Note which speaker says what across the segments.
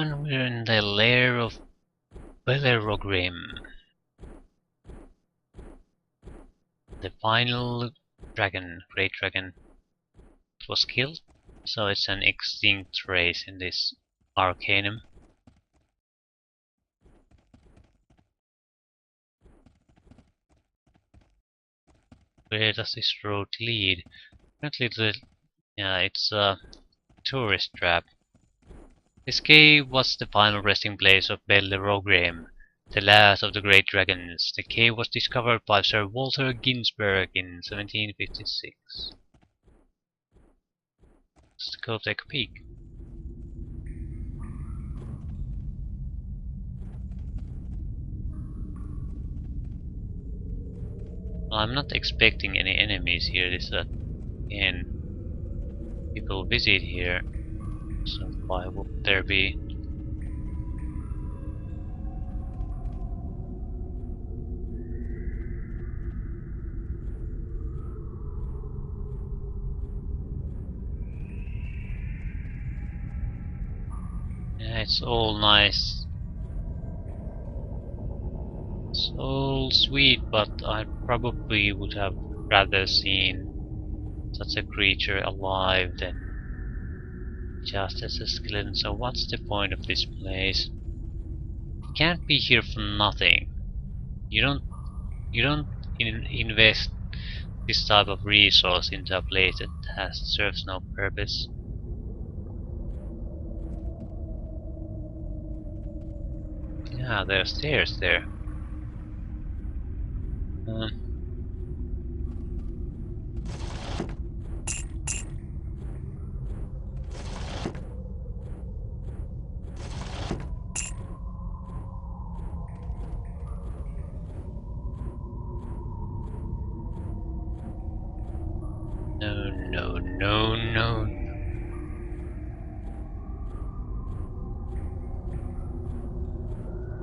Speaker 1: and we're in the lair of Bellerogrim. The final dragon, great dragon, was killed, so it's an extinct race in this Arcanum. Where does this road lead? Apparently it's a tourist trap. This cave was the final resting place of Bellerogrim, the last of the great dragons. The cave was discovered by Sir Walter Ginsberg in 1756. Let's go take a peek. Well, I'm not expecting any enemies here. This again, people visit here, so why would there be? Yeah, it's all nice. It's all sweet, but I probably would have rather seen such a creature alive than just as a skeleton. So what's the point of this place? You can't be here for nothing. You don't invest this type of resource into a place that serves no purpose. Yeah, there are stairs there. No.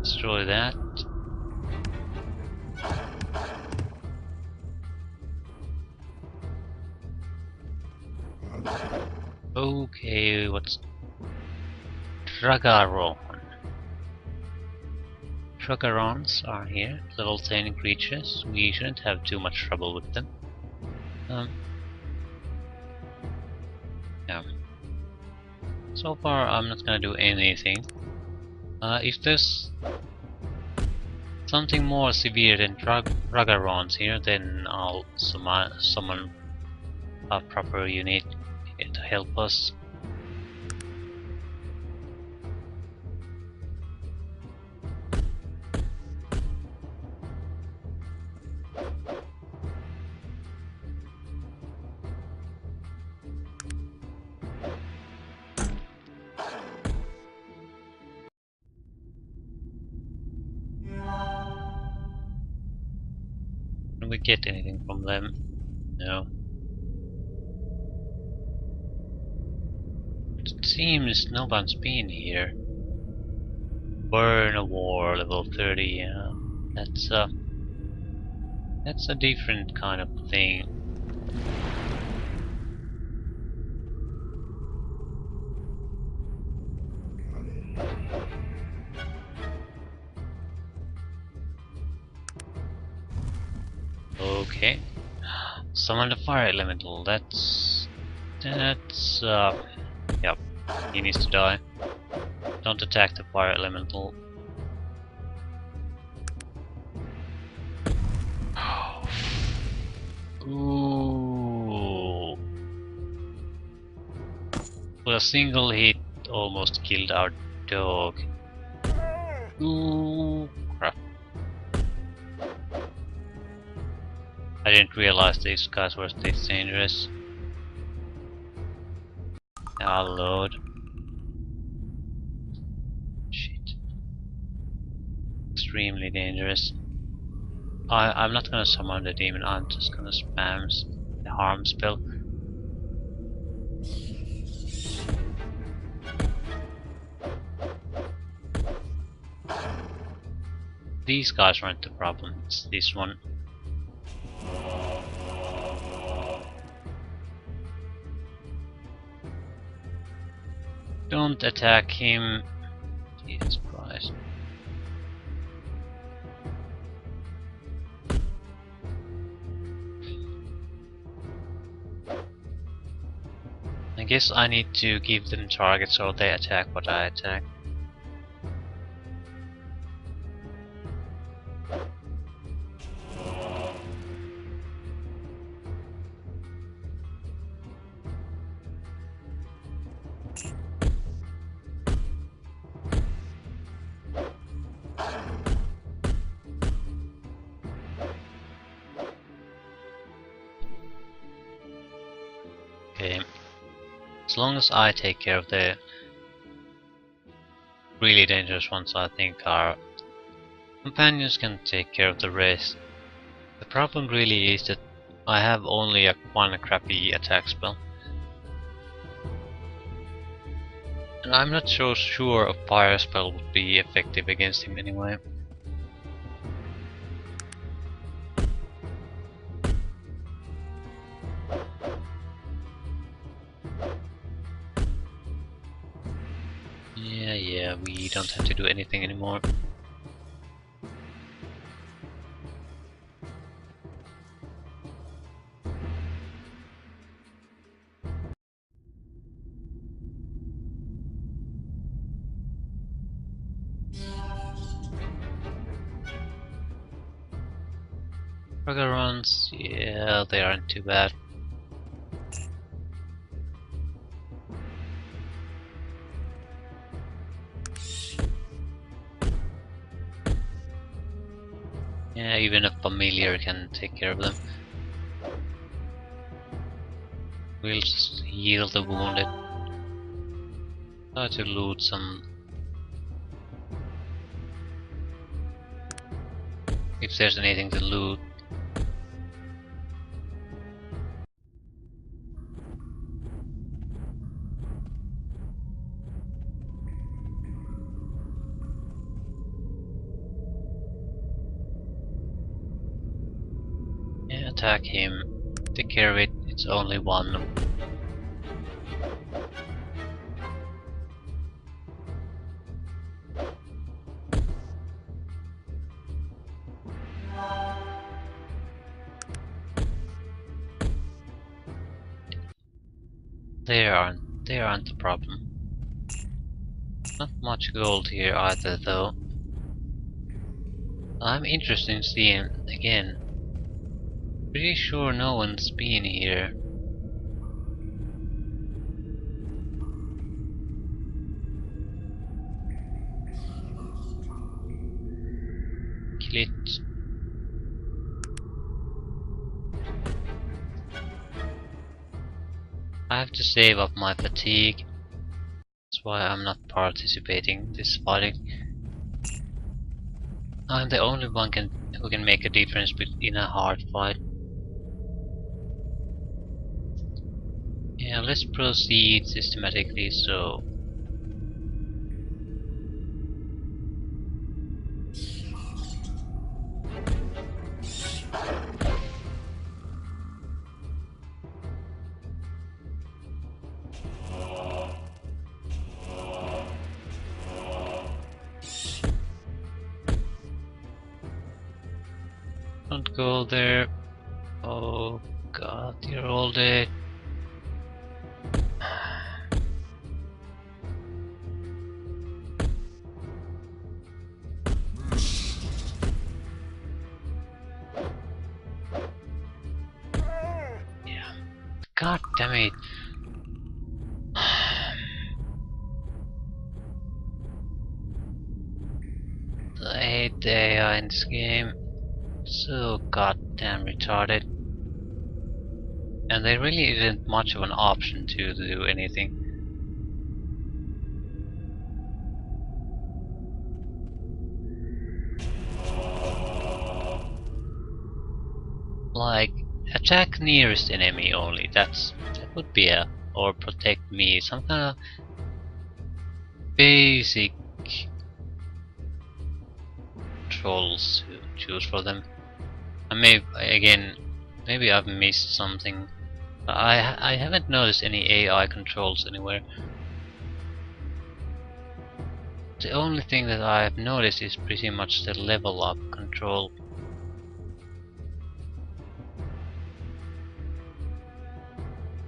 Speaker 1: Destroy that. Okay, what's Dragaron? Dragarons are here, level 10 creatures. We shouldn't have too much trouble with them. Yeah. So far, I'm not gonna do anything. If there's something more severe than Dragarons here, then I'll summon a proper unit to help us. Can we get anything from them? No. It seems no one's been here. Burn a war, level 30, yeah. That's a different kind of thing. Okay. Summon the fire elemental. Yep. He needs to die. Don't attack the fire elemental. Ooh. With a single hit, almost killed our dog. Ooh, crap. I didn't realize these guys were this dangerous. Now I'll load. Shit. Extremely dangerous. I'm not gonna summon the demon, I'm just gonna spam the harm spell. These guys aren't the problem, it's this one. Don't attack him. Jesus Christ. I guess I need to give them targets so they attack what I attack. Okay. As long as I take care of the really dangerous ones, I think our companions can take care of the rest. The problem really is that I have only one crappy attack spell. And I'm not so sure a fire spell would be effective against him anyway. Yeah, we don't have to do anything anymore. Burger runs, yeah, they aren't too bad. Yeah, even a familiar can take care of them. We'll just heal the wounded. Try to loot some. If there's anything to loot. Yeah, attack him. Take care of it, it's only one. They aren't the problem. Not much gold here either though. I'm interested in seeing again. Pretty sure no one's been here. Kill it. I have to save up my fatigue. That's why I'm not participating in this fighting. I'm the only one who can make a difference in a hard fight. Yeah, let's proceed systematically so. Don't go there. Oh god, you're all dead. Yeah. God damn it. I hate the AI in this game. So goddamn retarded. And there really isn't much of an option to do anything. Like, attack nearest enemy only, that would be or protect me, some kind of basic controls to choose for them. And maybe I've missed something. I haven't noticed any AI controls anywhere. The only thing that I've noticed is pretty much the level up control.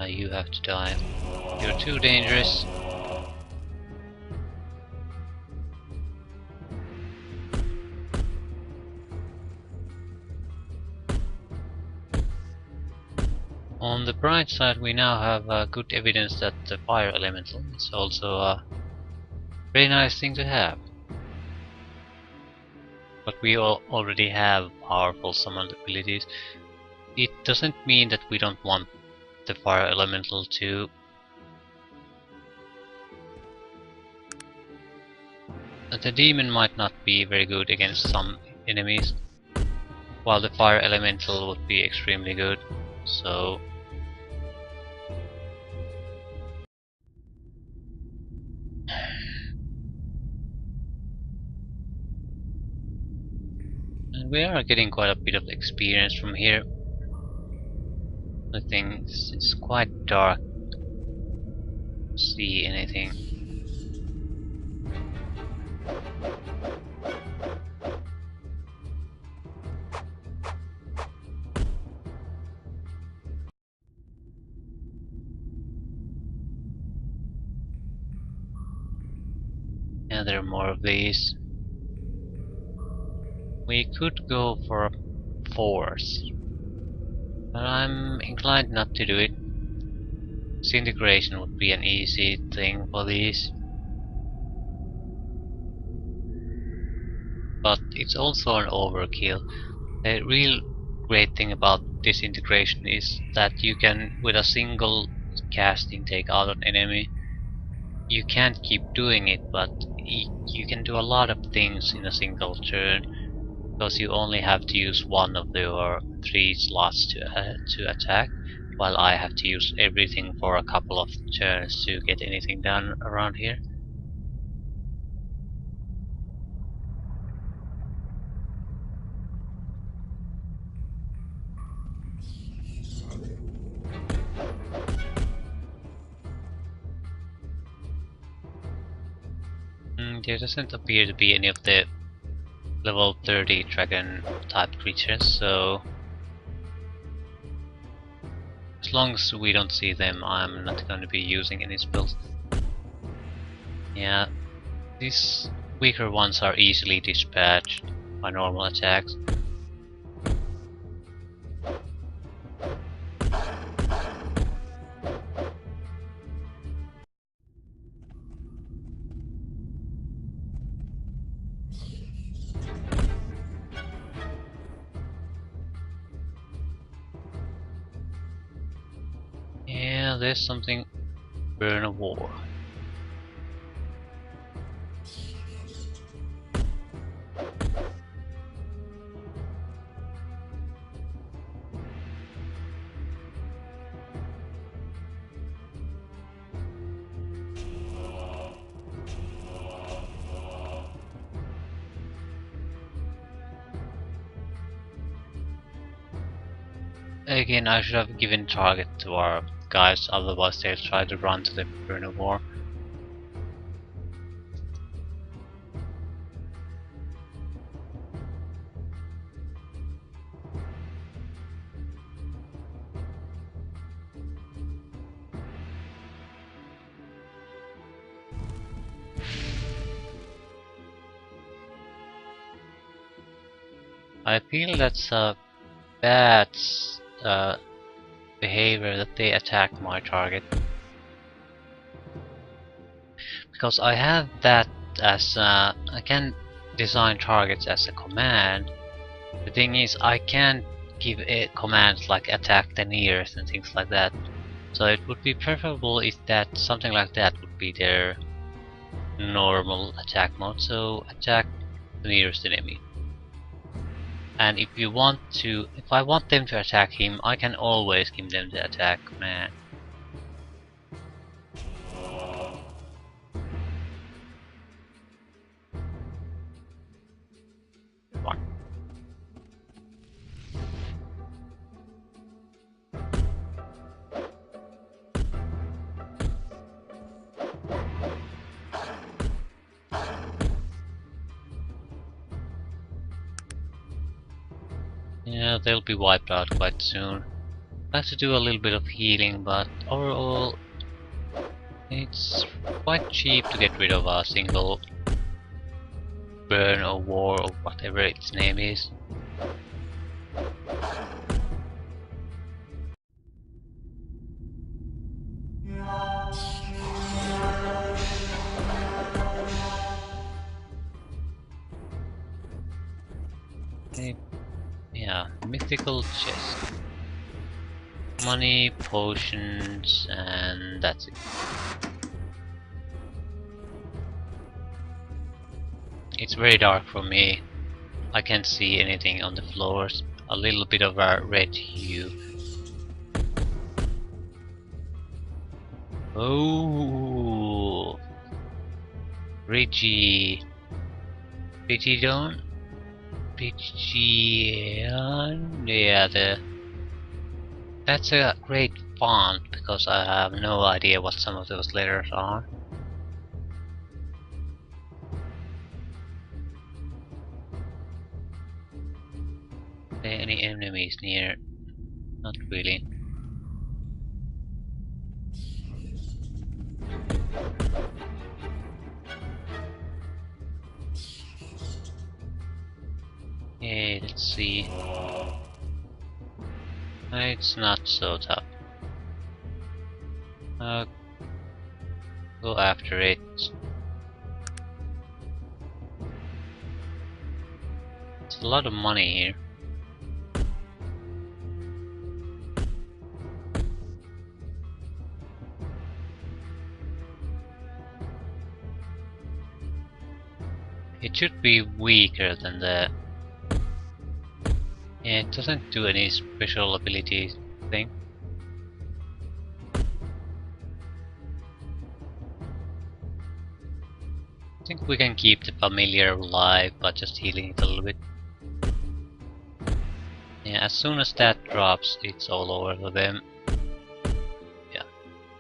Speaker 1: You have to die. You're too dangerous. On the bright side, we now have good evidence that the fire elemental is also a very nice thing to have. But we already have powerful summoned abilities. It doesn't mean that we don't want the fire elemental to. The demon might not be very good against some enemies, while the fire elemental would be extremely good. So and we are getting quite a bit of experience from here. I think it's quite dark to see anything. Yeah, there are more of these. We could go for a force, but I'm inclined not to do it. Disintegration would be an easy thing for these. But it's also an overkill. The real great thing about disintegration is that you can, with a single casting, take out an enemy. You can't keep doing it, but you can do a lot of things in a single turn, because you only have to use one of your 3 slots to attack, while I have to use everything for a couple of turns to get anything done around here. There doesn't appear to be any of the level 30 dragon type creatures, so as long as we don't see them, I'm not going to be using any spells. Yeah, these weaker ones are easily dispatched by normal attacks. Yeah, there's something. Burn a war. Again, I should have given target to our guys, otherwise they'll try to run to the Burn a war. I feel that's a bad behavior that they attack my target, because I have that as I can design targets as a command. The thing is, I can't give it commands like attack the nearest and things like that. So it would be preferable if that something like that would be their normal attack mode. So attack the nearest enemy. And if I want them to attack him, I can always give them the attack command. One. they'll be wiped out quite soon. I have to do a little bit of healing, but overall it's quite cheap to get rid of a single burn or war or whatever its name is. Okay. Yeah, mythical chest. Money, potions, and that's it. It's very dark for me. I can't see anything on the floors. A little bit of a red hue. Oh, Reggie. Regidon? Region? Yeah, that's a great font because I have no idea what some of those letters are. Are there any enemies near? Not really. Okay, let's see. It's not so tough. Go after it. It's a lot of money here. It should be weaker than the... Yeah, it doesn't do any special ability thing. I think we can keep the familiar alive by just healing it a little bit. Yeah, as soon as that drops, it's all over for them. Yeah,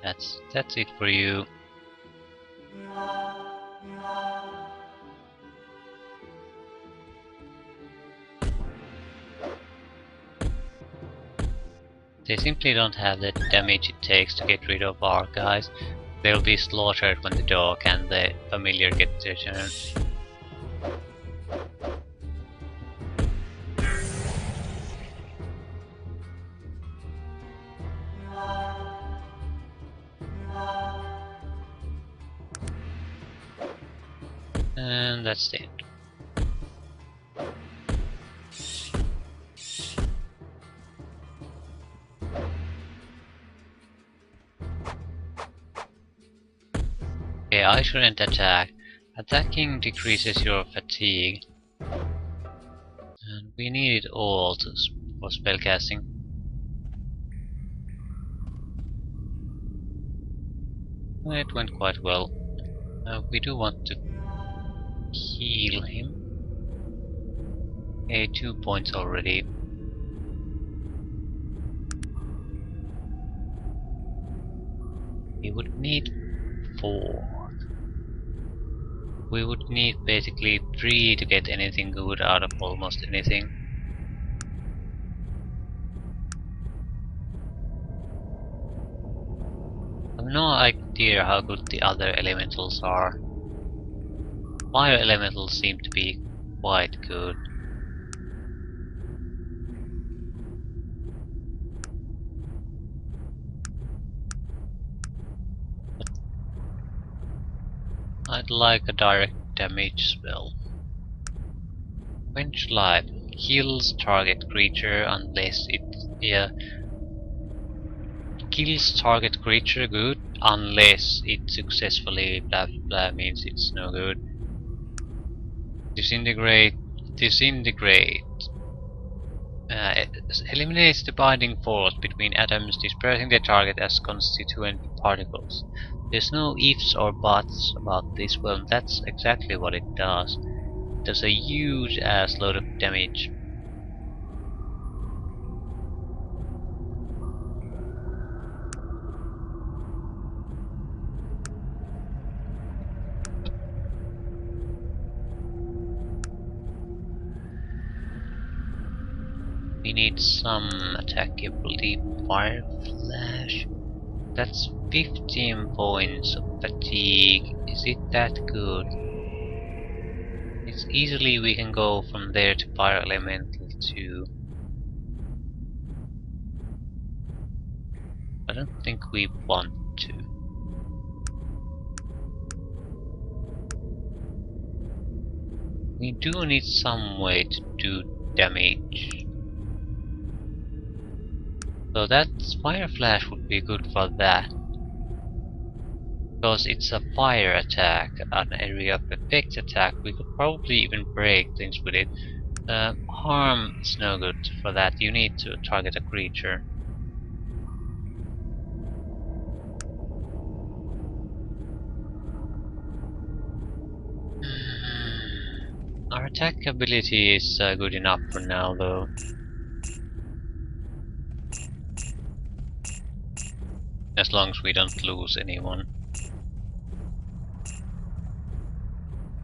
Speaker 1: that's it for you. They simply don't have the damage it takes to get rid of our guys. They'll be slaughtered when the dog and the familiar get their turn. And that's the end. Okay, I shouldn't attack. Attacking decreases your fatigue. And we need it all for spellcasting. It went quite well. We do want to heal him. Okay, 2 points already. We would need 4. We would need basically 3 to get anything good out of almost anything. I have no idea how good the other elementals are. Fire elementals seem to be quite good. I'd like a direct damage spell. Quench Life kills target creature unless it kills target creature good unless it successfully blah blah means it's no good. Disintegrate eliminates the binding force between atoms, dispersing the target as constituent particles. There's no ifs or buts about this, well that's exactly what it does. It does a huge ass load of damage. We need some attack ability. Fire Flash. That's 15 points of fatigue. Is it that good? It's easily we can go from there to Fire Elemental too. I don't think we want to. We do need some way to do damage. So that Fire Flash would be good for that. Because it's a fire attack, an area of effect attack, we could probably even break things with it. Harm is no good for that, you need to target a creature. Our attack ability is good enough for now though. As long as we don't lose anyone.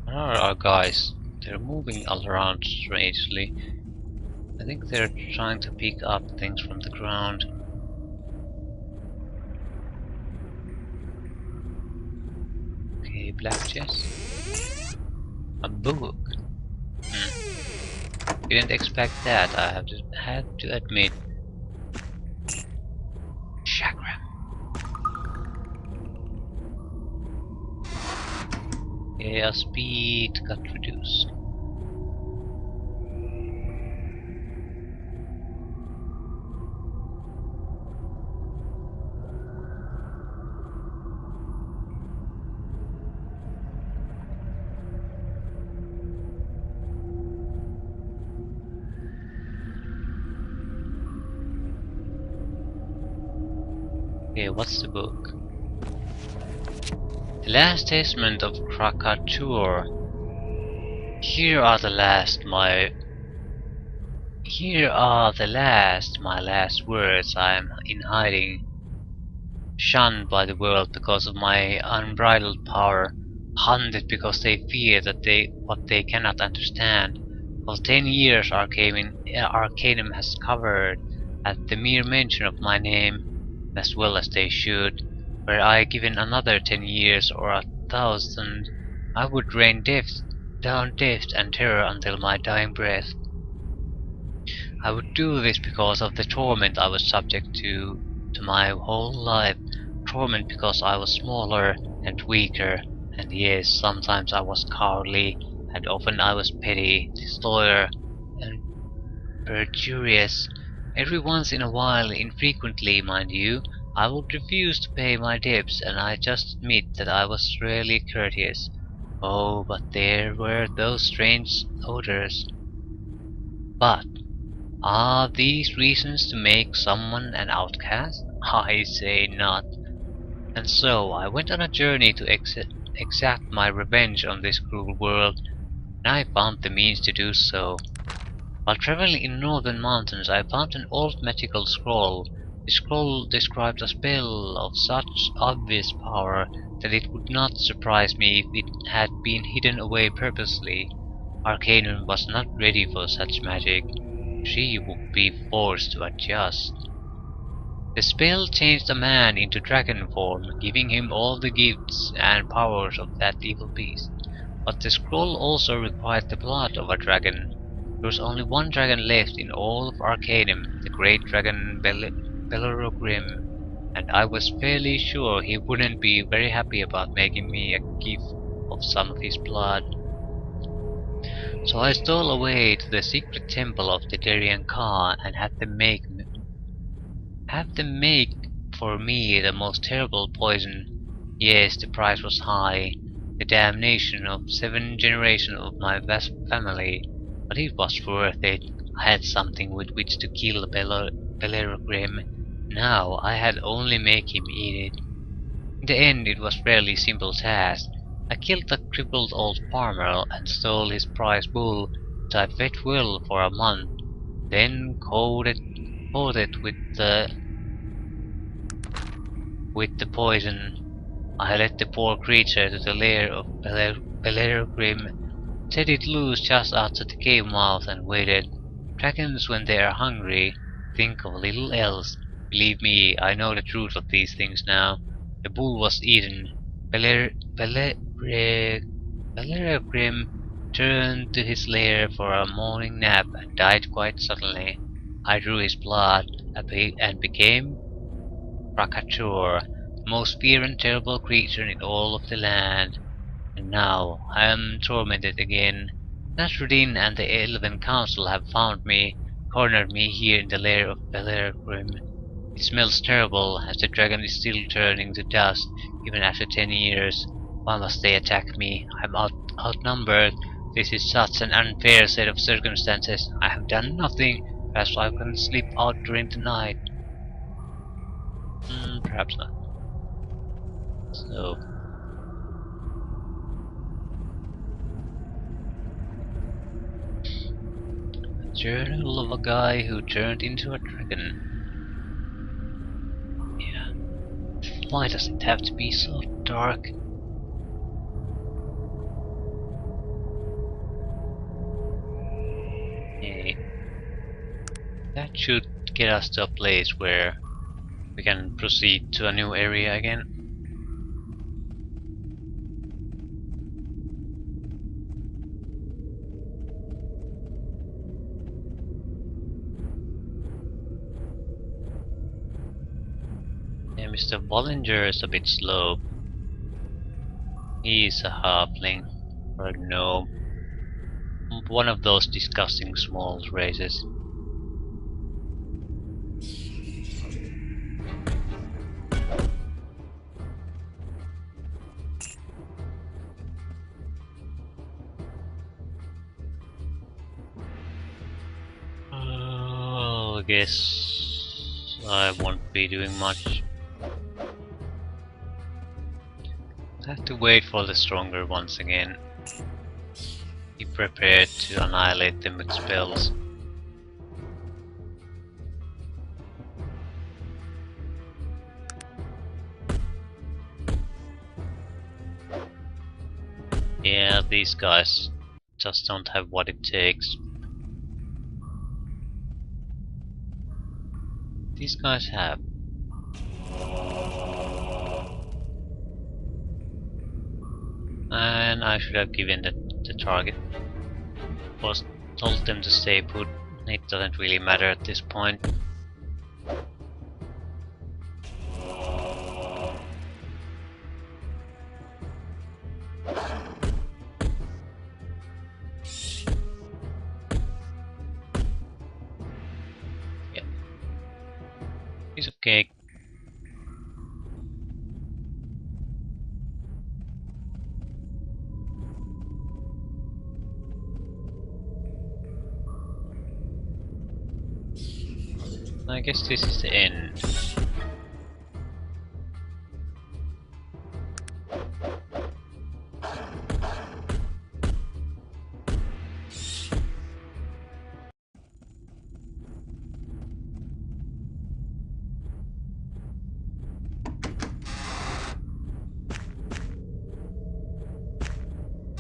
Speaker 1: Where are our guys? They're moving all around strangely. I think they're trying to pick up things from the ground. Okay, black chest. A book. Didn't expect that, I have to admit. Chakra. Okay, our speed got reduced. Okay, what's the book? The Last Testament of Krakatoa. Here are the last my last words. I am in hiding, shunned by the world because of my unbridled power, hunted because they fear what they cannot understand. For 10 years Arcanum has covered at the mere mention of my name, as well as they should. Were I given another 10 years or 1,000, I would rain down death and terror until my dying breath. I would do this because of the torment I was subject to my whole life. Torment because I was smaller and weaker, and yes, sometimes I was cowardly, and often I was petty, disloyal, and perjurious. Every once in a while, infrequently mind you, I would refuse to pay my debts, and I just admit that I was rarely courteous. Oh, but there were those strange odors. But are these reasons to make someone an outcast? I say not. And so I went on a journey to exact my revenge on this cruel world, and I found the means to do so. While traveling in northern mountains, I found an old magical scroll. The scroll described a spell of such obvious power that it would not surprise me if it had been hidden away purposely. Arcanum was not ready for such magic. She would be forced to adjust. The spell changed a man into dragon form, giving him all the gifts and powers of that evil beast. But the scroll also required the blood of a dragon. There was only one dragon left in all of Arcanum, the great dragon Bellerogrim, and I was fairly sure he wouldn't be very happy about making me a gift of some of his blood. So I stole away to the secret temple of the Darien Ka and had them make for me the most terrible poison. Yes, the price was high, the damnation of 7 generations of my vast family, but it was worth it. I had something with which to kill Bellerogrim. Now I had only make him eat it. In the end it was a fairly simple task. I killed the crippled old farmer and stole his prize bull, which I fed well for a month, then coated with the poison. I led the poor creature to the lair of Bellerogrim, set it loose just outside the cave mouth and waited. Dragons, when they are hungry, think of little else. Believe me, I know the truth of these things now. The bull was eaten. Bellerogrim turned to his lair for a morning nap and died quite suddenly. I drew his blood and became Rakatur, the most feared and terrible creature in all of the land. And now I am tormented again. Nasruddin and the Elven Council have found me, cornered me here in the lair of Bellerogrim. It smells terrible, as the dragon is still turning to dust, even after 10 years. Why must they attack me? I'm outnumbered. This is such an unfair set of circumstances. I have done nothing. Perhaps I can sleep out during the night. Perhaps not. So, a journal of a guy who turned into a dragon. Yeah. Why does it have to be so dark? Hey, that should get us to a place where we can proceed to a new area again. Yeah, Mr. Bollinger is a bit slow. He's a halfling, or a gnome. One of those disgusting small races. I guess I won't be doing much. I have to wait for the stronger ones again. Be prepared to annihilate them with spells. Yeah, these guys just don't have what it takes. These guys have. And I should have given the target. Was told them to stay put. It doesn't really matter at this point. Yeah. Piece of cake. I guess this is the end.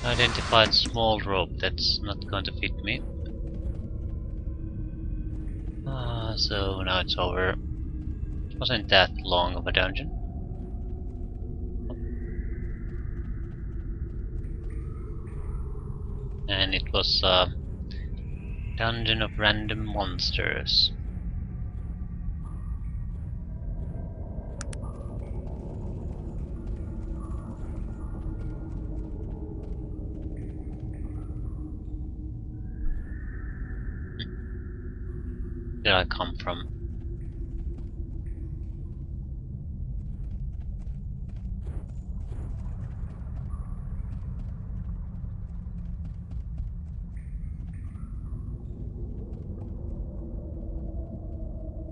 Speaker 1: Identified small rope, that's not going to fit me. So now it's over. It wasn't that long of a dungeon. And it was a dungeon of random monsters. Where did I come from?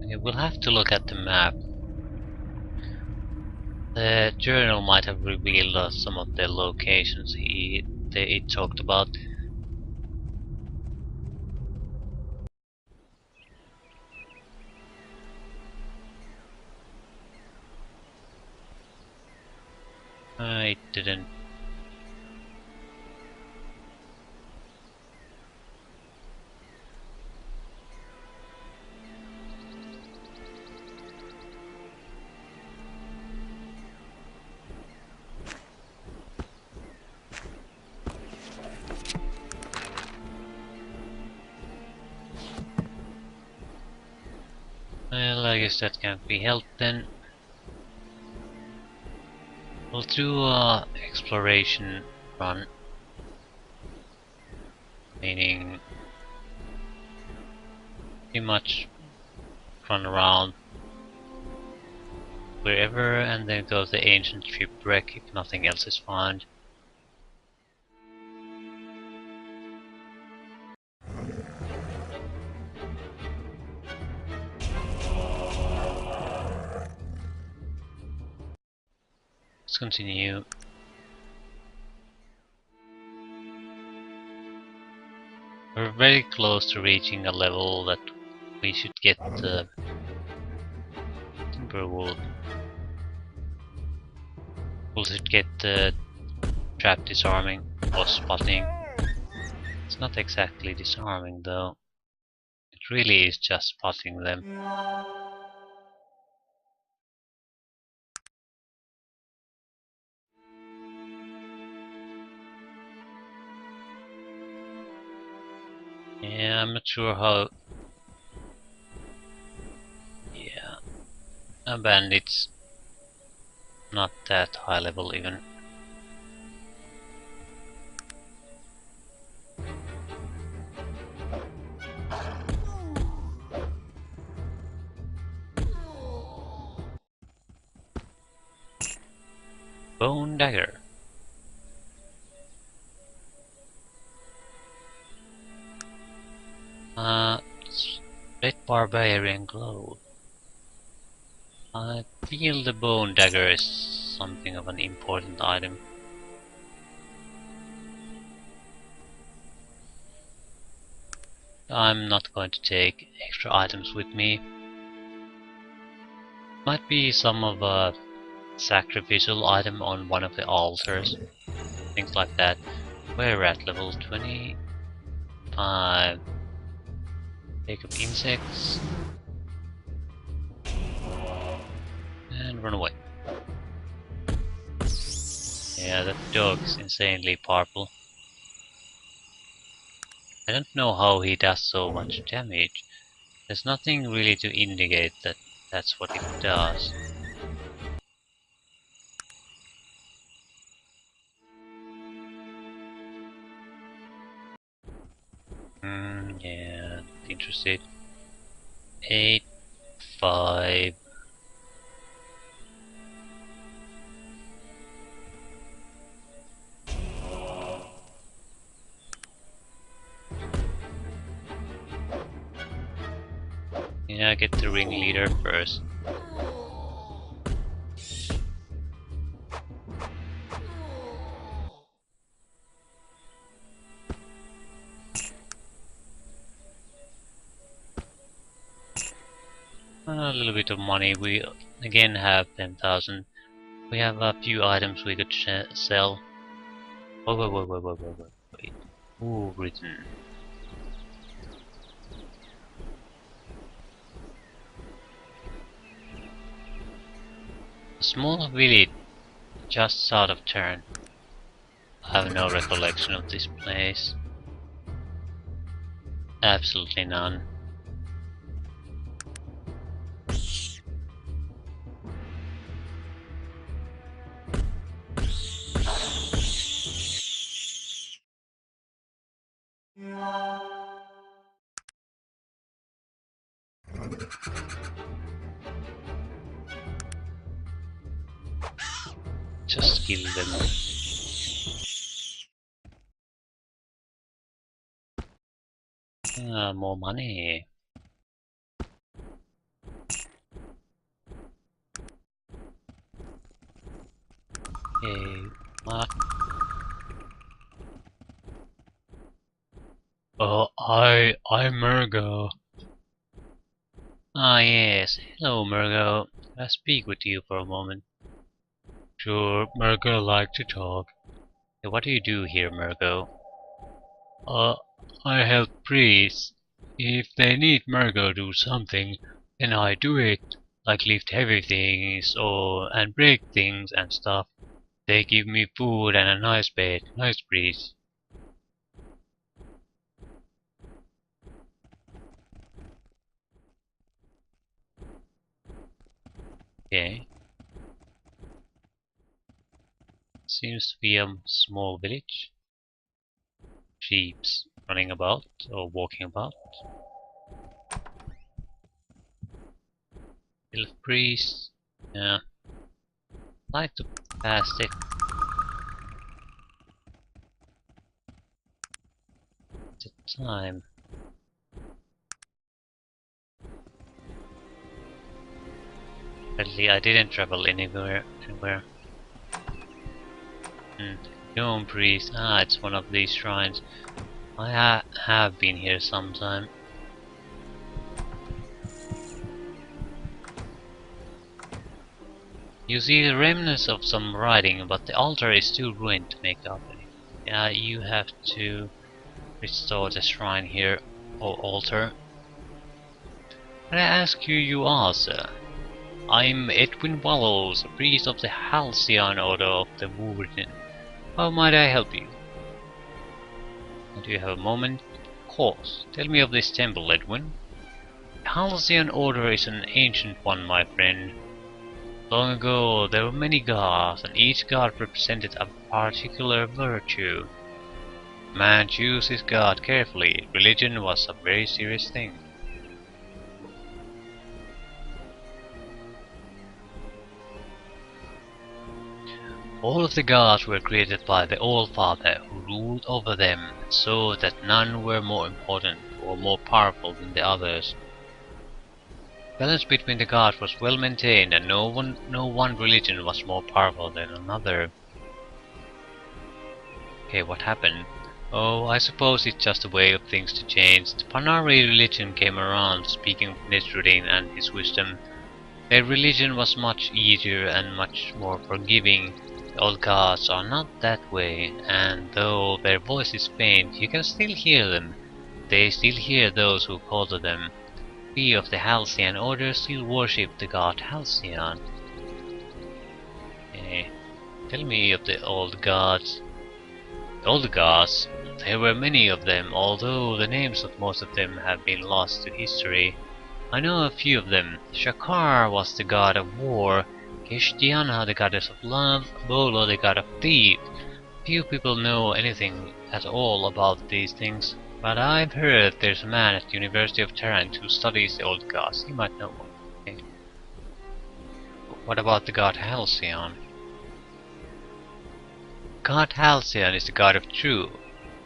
Speaker 1: Okay, we'll have to look at the map. The journal might have revealed us some of the locations it talked about. I didn't. I guess that can't be helped then. We'll do a exploration run, meaning pretty much run around wherever and then go to the ancient shipwreck if nothing else is found. Let's continue. We're very close to reaching a level that we should get the timberwood. We should get the trap disarming or spotting. It's not exactly disarming though. It really is just spotting them. Yeah, I'm not sure how. Yeah, a bandit's not that high level even. Bone dagger. Red barbarian glow. I feel the bone dagger is something of an important item. I'm not going to take extra items with me. Might be some of a sacrificial item on one of the altars. Things like that. We're at level 25. Take up insects. And run away. Yeah, that dog is insanely powerful. I don't know how he does so much damage. There's nothing really to indicate that that's what it does. Yeah, not interested. 8, 5. Yeah, get the ringleader first. A little bit of money. We again have 10,000. We have a few items we could sell. Wait. Ooh, written. A small village just south of town. I have no recollection of this place. Absolutely none. Just kill them. More money. Hey, what? Oh, I'm Murgo. Ah, yes. Hello, Murgo. Can I speak with you for a moment? Sure, Murgo like to talk. Hey, what do you do here, Murgo? Uh, I help priests. If they need Murgo do something, then I do it. Like lift heavy things and break things and stuff. They give me food and a nice bed, nice breeze. Okay. Seems to be a small village. Sheeps running about or walking about. Elf priest. Yeah. Like to pass it. The time. Apparently I didn't travel anywhere. Gnome priest. Ah, it's one of these shrines. I have been here sometime. You see the remnants of some writing, but the altar is still ruined to make the opening. Yeah, you have to restore the shrine here, or altar. Can I ask who you are, sir? I'm Edwin Wallows, a priest of the Halcyon Order of the Warden. How might I help you? Do you have a moment? Of course. Tell me of this temple, Edwin. The Halcyon Order is an ancient one, my friend. Long ago, there were many gods, and each god represented a particular virtue. Man chose his god carefully. Religion was a very serious thing. All of the gods were created by the All-Father, who ruled over them, so that none were more important or more powerful than the others. Balance between the gods was well maintained, and no one religion was more powerful than another. Okay, what happened? Oh, I suppose it's just a way of things to change. The Panari religion came around, speaking of Nesruddin and his wisdom. Their religion was much easier and much more forgiving. The old gods are not that way, and though their voice is faint, you can still hear them. They still hear those who call to them. We of the Halcyon Order still worship the god Halcyon. Tell me of the old gods. The old gods, there were many of them, although the names of most of them have been lost to history. I know a few of them. Shakar was the god of war, Kishtiana the goddess of love, Bolo the god of thief. Few people know anything at all about these things, but I've heard there's a man at the University of Tarrant who studies the old gods. He might know one. Okay. What about the god Halcyon? God Halcyon is the god of truth.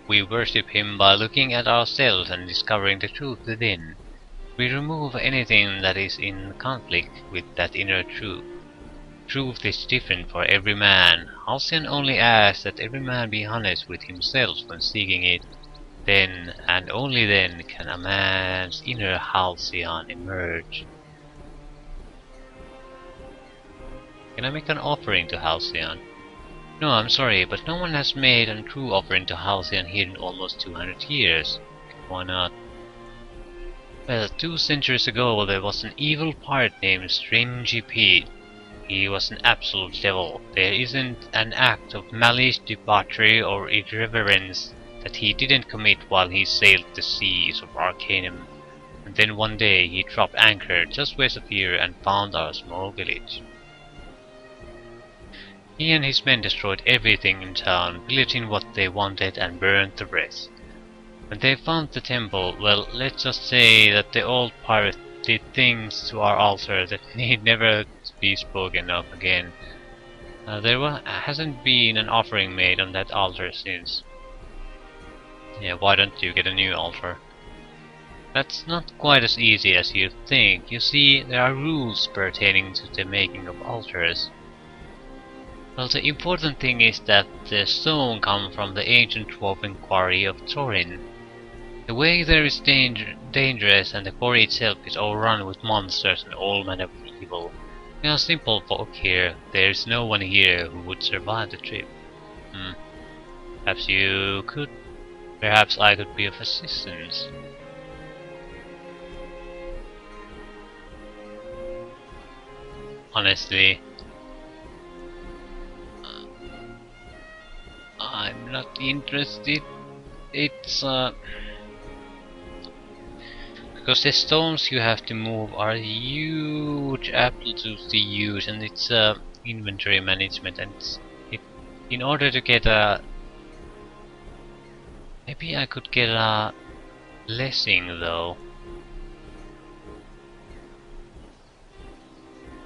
Speaker 1: We worship him by looking at ourselves and discovering the truth within. We remove anything that is in conflict with that inner truth. Truth is different for every man. Halcyon only asks that every man be honest with himself when seeking it. Then, and only then, can a man's inner Halcyon emerge. Can I make an offering to Halcyon? No, I'm sorry, but no one has made a true offering to Halcyon here in almost 200 years. Why not? Well, 2 centuries ago there was an evil pirate named Stringy Pete. He was an absolute devil. There isn't an act of malice, debauchery, or irreverence that he didn't commit while he sailed the seas of Arcanum. And then one day he dropped anchor just west of here and found our small village. He and his men destroyed everything in town, pillaging what they wanted and burned the rest. When they found the temple, well, let's just say that the old pirate did things to our altar that need never be spoken of again. Hasn't been an offering made on that altar since. Yeah, why don't you get a new altar? That's not quite as easy as you think. You see, there are rules pertaining to the making of altars. Well, the important thing is that the stone comes from the ancient dwarven quarry of Thorin. The way there is dangerous, and the quarry itself is overrun with monsters and all manner of evil. We are simple folk here. There is no one here who would survive the trip. Perhaps you could. Perhaps I could be of assistance. Honestly, I'm not interested. It's Because the stones you have to move are huge, absolutely huge, and it's inventory management, and it, in order to get a... Maybe I could get a blessing though.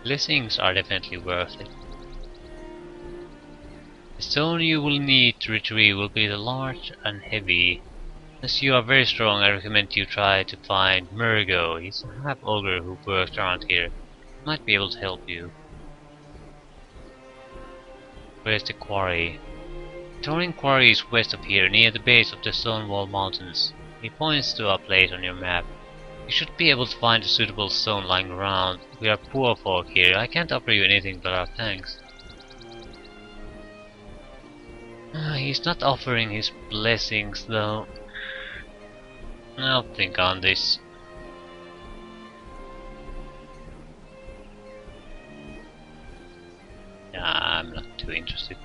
Speaker 1: Blessings are definitely worth it. The stone you will need to retrieve will be the large and heavy. As you are very strong, I recommend you try to find Murgo. He's a half-ogre who works around here. He might be able to help you. Where's the quarry? The Taurin quarry is west of here, near the base of the Stonewall Mountains. He points to a place on your map. You should be able to find a suitable stone lying around. We are poor folk here. I can't offer you anything but our thanks. He's not offering his blessings though. I'll think on this. Yeah, I'm not too interested.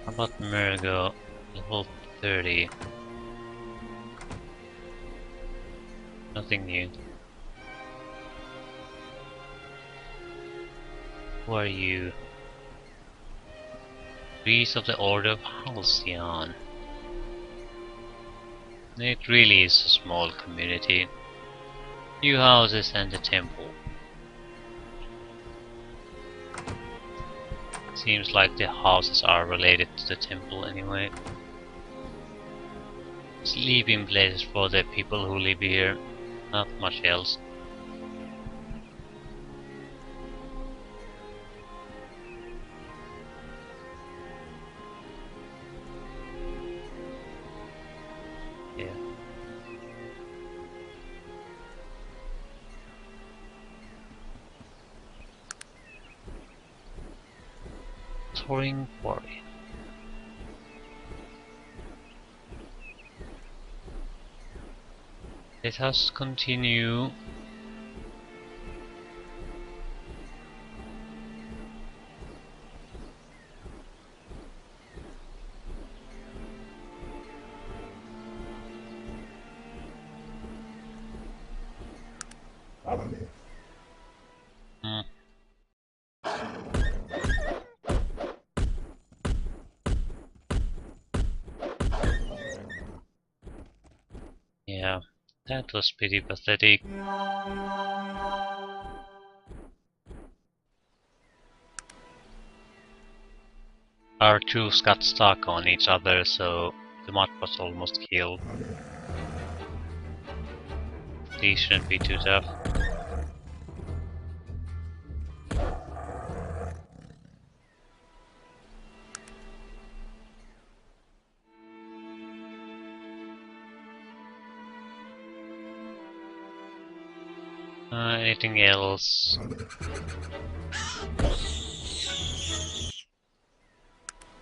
Speaker 1: How about Murgo? Level 30. Nothing new. Who are you? Priest of the Order of Halcyon. It really is a small community. Few houses and a temple. Seems like the houses are related to the temple anyway. Sleeping places for the people who live here. Not much else. Yeah. Taurin quarry. Let us continue. Hmm. Yeah, that was pretty pathetic. Our troops got stuck on each other, so the mud was almost killed. These shouldn't be too tough. Anything else?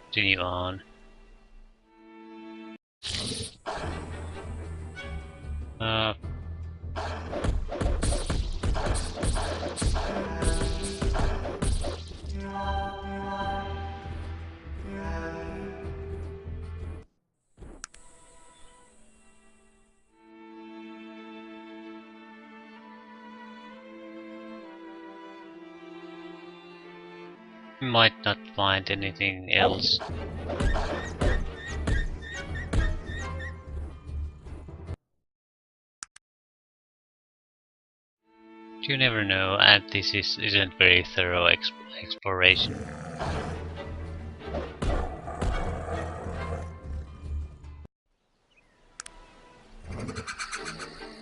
Speaker 1: Continue on. Uh, might not find anything else. You never know, and this isn't very thorough exploration.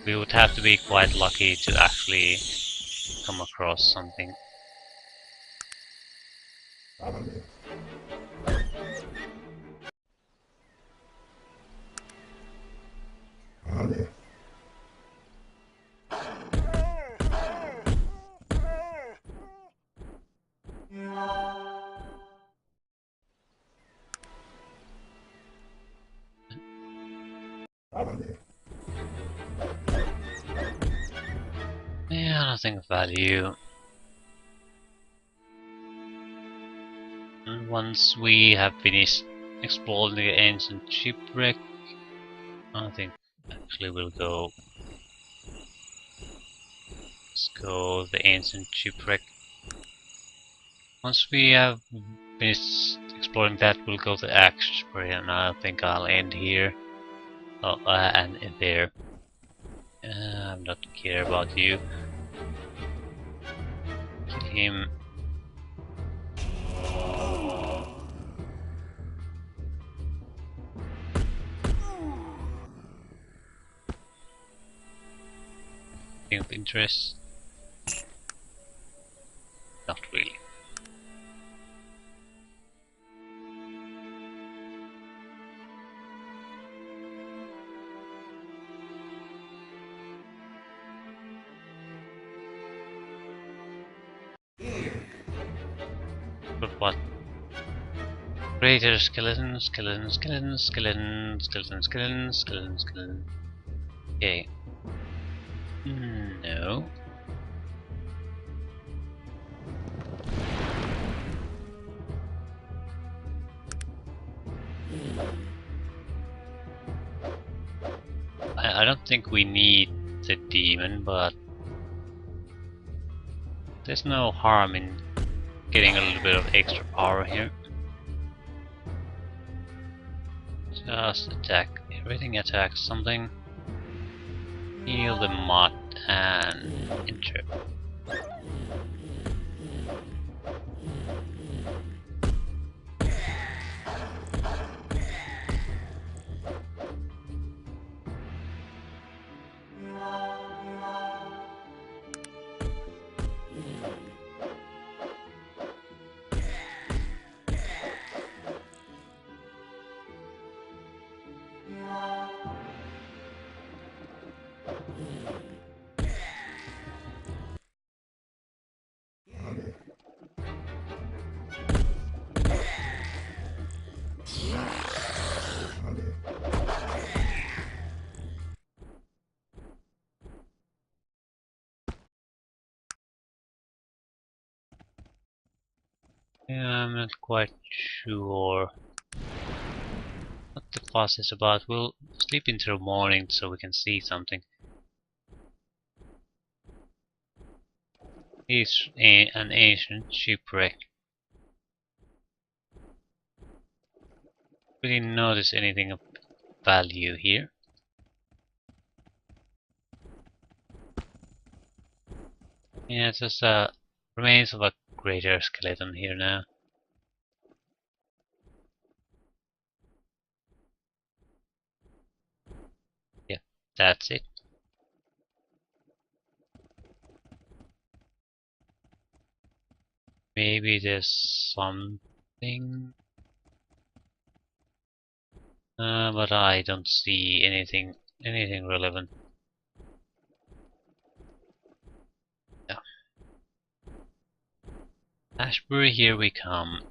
Speaker 1: We would have to be quite lucky to actually come across something. Yeah, nothing of value. And once we have finished exploring the ancient shipwreck, I think actually we'll go Let's go the ancient shipwreck. Once we have finished exploring that, we'll go to Ashbury, and I think I'll end here. Oh, and there. I'm not care about you. Kill him. Thing of interest? Not really. But what? Greater skeleton, skeleton, skeleton, skeleton, skeleton, skeleton, skeleton, skeleton. Okay. No. I don't think we need the demon, but there's no harm in getting a little bit of extra power here. Just attack. Everything attacks something. Heal the mod and enter. Yeah, I'm not quite sure what the fuss is about. We'll sleep until morning so we can see something. It's an ancient shipwreck. We didn't notice anything of value here. Yeah, it's just remains of a greater skeleton here now. Yeah, that's it. Maybe there's something, but I don't see anything relevant. Yeah. Ashbury, here we come.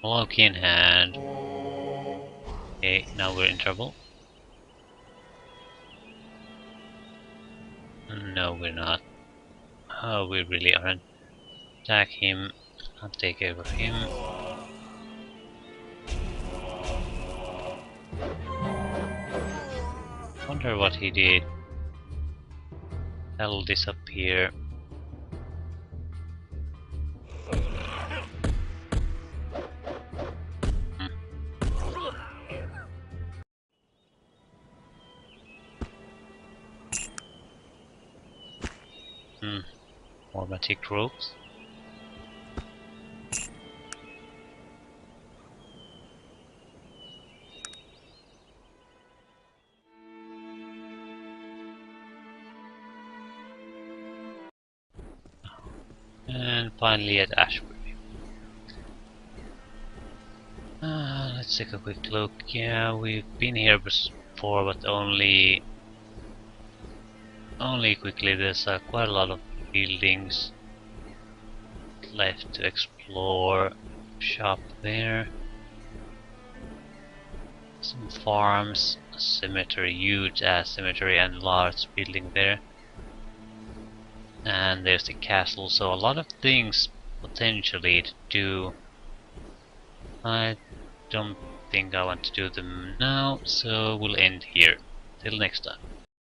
Speaker 1: Lock in hand. Okay, now we're in trouble. No, we're not. Oh, we really aren't. Attack him. I'll take care of him. Wonder what he did. That'll disappear. More magic ropes. And finally at Ashbury. Let's take a quick look. Yeah, we've been here before, but only quickly. There's quite a lot of buildings left to explore. Shop there. Some farms, a cemetery, huge ass cemetery, and large building there. And there's the castle, so a lot of things potentially to do. I don't think I want to do them now, so we'll end here. Till next time.